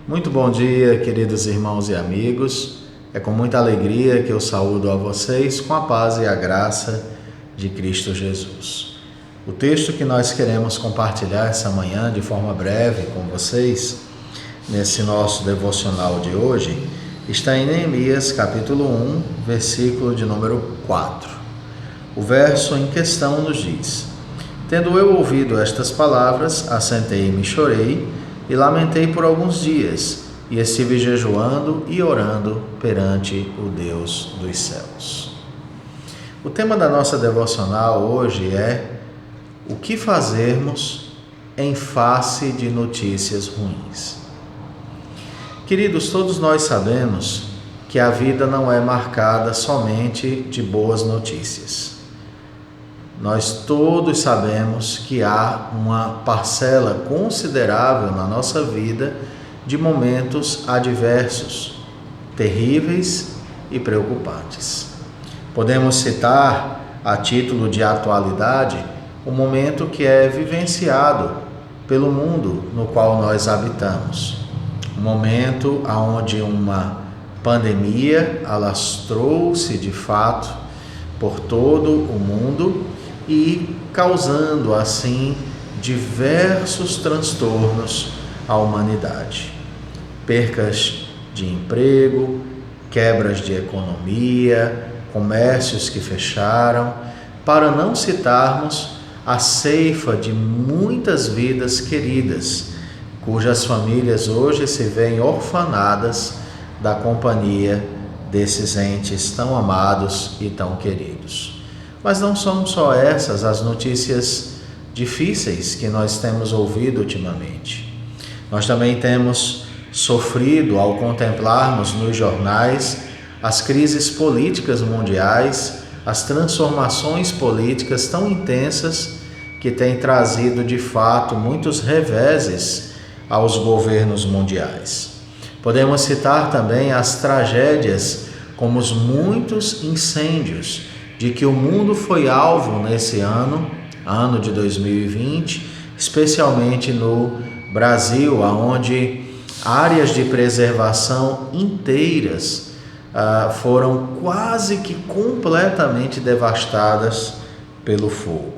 Muito bom dia, queridos irmãos e amigos. É com muita alegria que eu saúdo a vocês com a paz e a graça de Cristo Jesus. O texto que nós queremos compartilhar essa manhã de forma breve com vocês, nesse nosso devocional de hoje, está em Neemias capítulo 1, versículo de número 4. O verso em questão nos diz: Tendo eu ouvido estas palavras, assentei-me e chorei, e lamentei por alguns dias, e estive jejuando e orando perante o Deus dos céus. O tema da nossa devocional hoje é o que fazermos em face de notícias ruins. Queridos, todos nós sabemos que a vida não é marcada somente de boas notícias. Nós todos sabemos que há uma parcela considerável na nossa vida de momentos adversos, terríveis e preocupantes. Podemos citar, a título de atualidade, o momento que é vivenciado pelo mundo no qual nós habitamos. Um momento onde uma pandemia alastrou-se de fato por todo o mundo e causando assim diversos transtornos à humanidade. Percas de emprego, quebras de economia, comércios que fecharam, para não citarmos a ceifa de muitas vidas queridas, cujas famílias hoje se veem orfanadas da companhia desses entes tão amados e tão queridos. Mas não são só essas as notícias difíceis que nós temos ouvido ultimamente. Nós também temos sofrido ao contemplarmos nos jornais as crises políticas mundiais, as transformações políticas tão intensas que têm trazido de fato muitos reveses aos governos mundiais. Podemos citar também as tragédias como os muitos incêndios de que o mundo foi alvo nesse ano de 2020, especialmente no Brasil, onde áreas de preservação inteiras foram quase que completamente devastadas pelo fogo.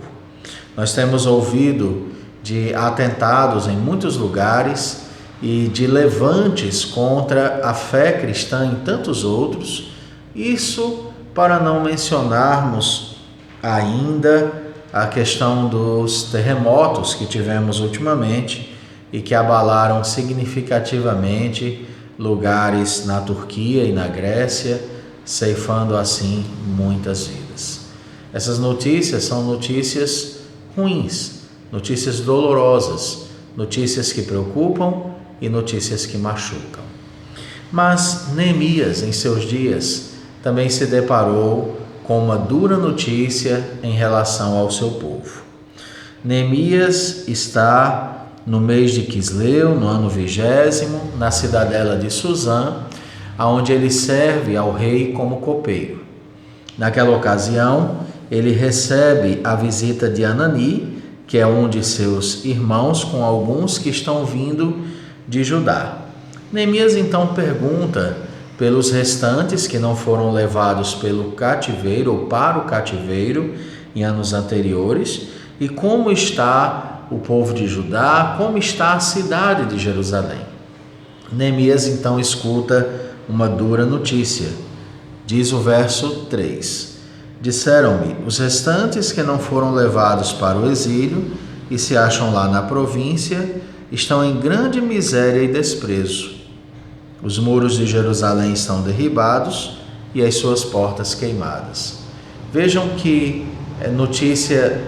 Nós temos ouvido de atentados em muitos lugares e de levantes contra a fé cristã em tantos outros, isso para não mencionarmos ainda a questão dos terremotos que tivemos ultimamente e que abalaram significativamente lugares na Turquia e na Grécia, ceifando assim muitas vidas. Essas notícias são notícias ruins, notícias dolorosas, notícias que preocupam e notícias que machucam. Mas Neemias, em seus dias, também se deparou com uma dura notícia em relação ao seu povo. Neemias está no mês de Quisleu, no ano 20º, na cidadela de Suzã, onde ele serve ao rei como copeiro. Naquela ocasião, ele recebe a visita de Anani, que é um de seus irmãos, com alguns que estão vindo de Judá. Neemias então pergunta pelos restantes que não foram levados pelo cativeiro ou para o cativeiro em anos anteriores, e como está o povo de Judá, como está a cidade de Jerusalém. Neemias então escuta uma dura notícia. Diz o verso 3: Disseram-me, os restantes que não foram levados para o exílio e se acham lá na província, estão em grande miséria e desprezo. Os muros de Jerusalém estão derribados e as suas portas queimadas. Vejam que é notícia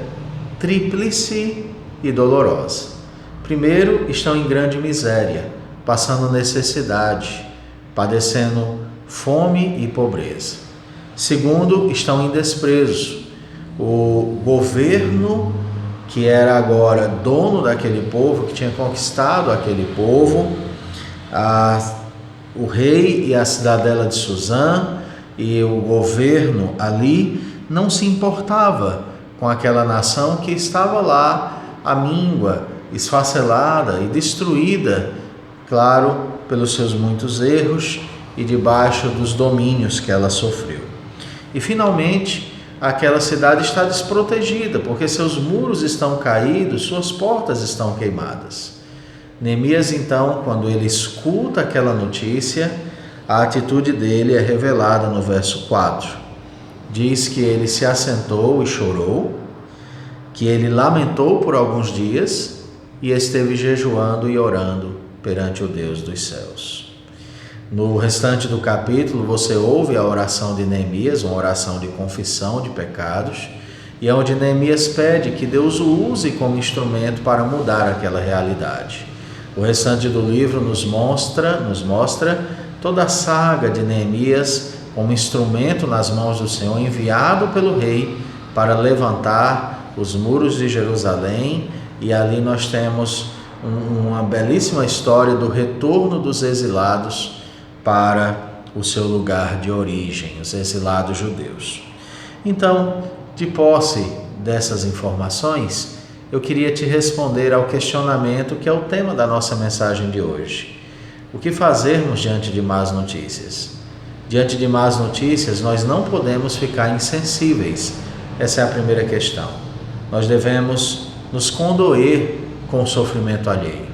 tríplice e dolorosa. Primeiro, estão em grande miséria, passando necessidade, padecendo fome e pobreza. Segundo, estão em desprezo. O governo, que era agora dono daquele povo, que tinha conquistado aquele povo, o rei e a cidadela de Suzã e o governo ali não se importava com aquela nação que estava lá à míngua, esfacelada e destruída claro, pelos seus muitos erros e debaixo dos domínios que ela sofreu. E finalmente, aquela cidade está desprotegida, porque seus muros estão caídos, suas portas estão queimadas. Neemias, então, quando ele escuta aquela notícia, a atitude dele é revelada no verso 4. Diz que ele se assentou e chorou, que ele lamentou por alguns dias e esteve jejuando e orando perante o Deus dos céus. No restante do capítulo, você ouve a oração de Neemias, uma oração de confissão de pecados, e é onde Neemias pede que Deus o use como instrumento para mudar aquela realidade. O restante do livro nos mostra toda a saga de Neemias como instrumento nas mãos do Senhor, enviado pelo rei para levantar os muros de Jerusalém, e ali nós temos uma belíssima história do retorno dos exilados para o seu lugar de origem, os exilados judeus. Então, de posse dessas informações, eu queria te responder ao questionamento que é o tema da nossa mensagem de hoje. O que fazermos diante de más notícias? Diante de más notícias, nós não podemos ficar insensíveis. Essa é a primeira questão. Nós devemos nos condoer com o sofrimento alheio.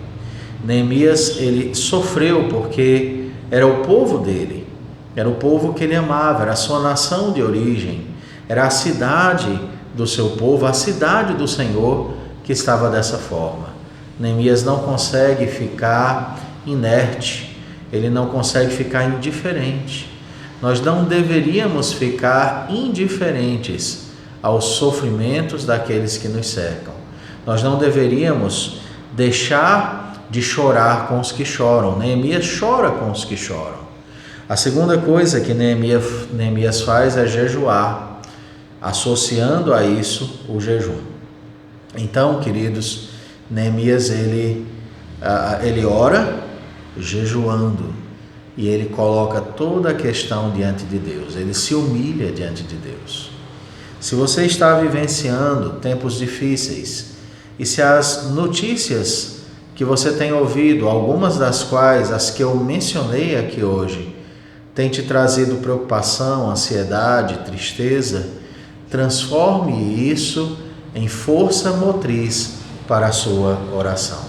Neemias, ele sofreu porque era o povo dele, era o povo que ele amava, era a sua nação de origem, era a cidade do seu povo, a cidade do Senhor que estava dessa forma. Neemias não consegue ficar inerte, ele não consegue ficar indiferente. Nós não deveríamos ficar indiferentes aos sofrimentos daqueles que nos cercam. Nós não deveríamos deixar de chorar com os que choram. Neemias chora com os que choram. A segunda coisa que Neemias faz é jejuar, associando a isso o jejum. Então, queridos, Neemias ele ora jejuando e ele coloca toda a questão diante de Deus, ele se humilha diante de Deus. Se você está vivenciando tempos difíceis e se as notícias que você tem ouvido, algumas das quais as que eu mencionei aqui hoje, têm te trazido preocupação, ansiedade, tristeza, transforme isso em força motriz para a sua oração.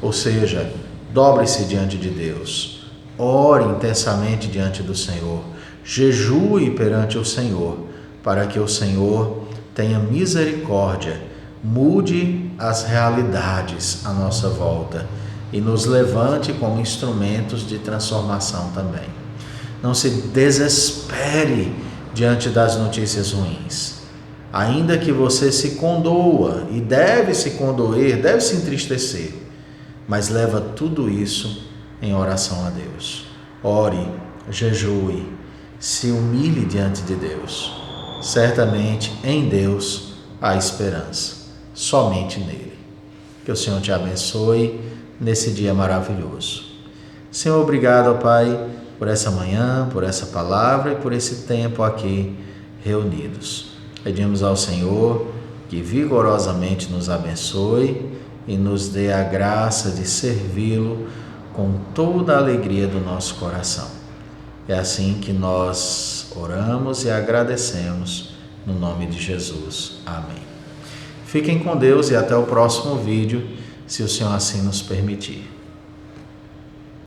Ou seja, dobre-se diante de Deus, ore intensamente diante do Senhor, jejue perante o Senhor, para que o Senhor tenha misericórdia, mude as realidades à nossa volta e nos levante como instrumentos de transformação também. Não se desespere diante das notícias ruins. Ainda que você se condoa, e deve se condoer, deve se entristecer, mas leva tudo isso em oração a Deus. Ore, jejue, se humilhe diante de Deus. Certamente em Deus há esperança, somente nele. Que o Senhor te abençoe nesse dia maravilhoso. Senhor, obrigado, Pai, por essa manhã, por essa palavra e por esse tempo aqui reunidos. Pedimos ao Senhor que vigorosamente nos abençoe e nos dê a graça de servi-lo com toda a alegria do nosso coração. É assim que nós oramos e agradecemos no nome de Jesus. Amém. Fiquem com Deus e até o próximo vídeo, se o Senhor assim nos permitir.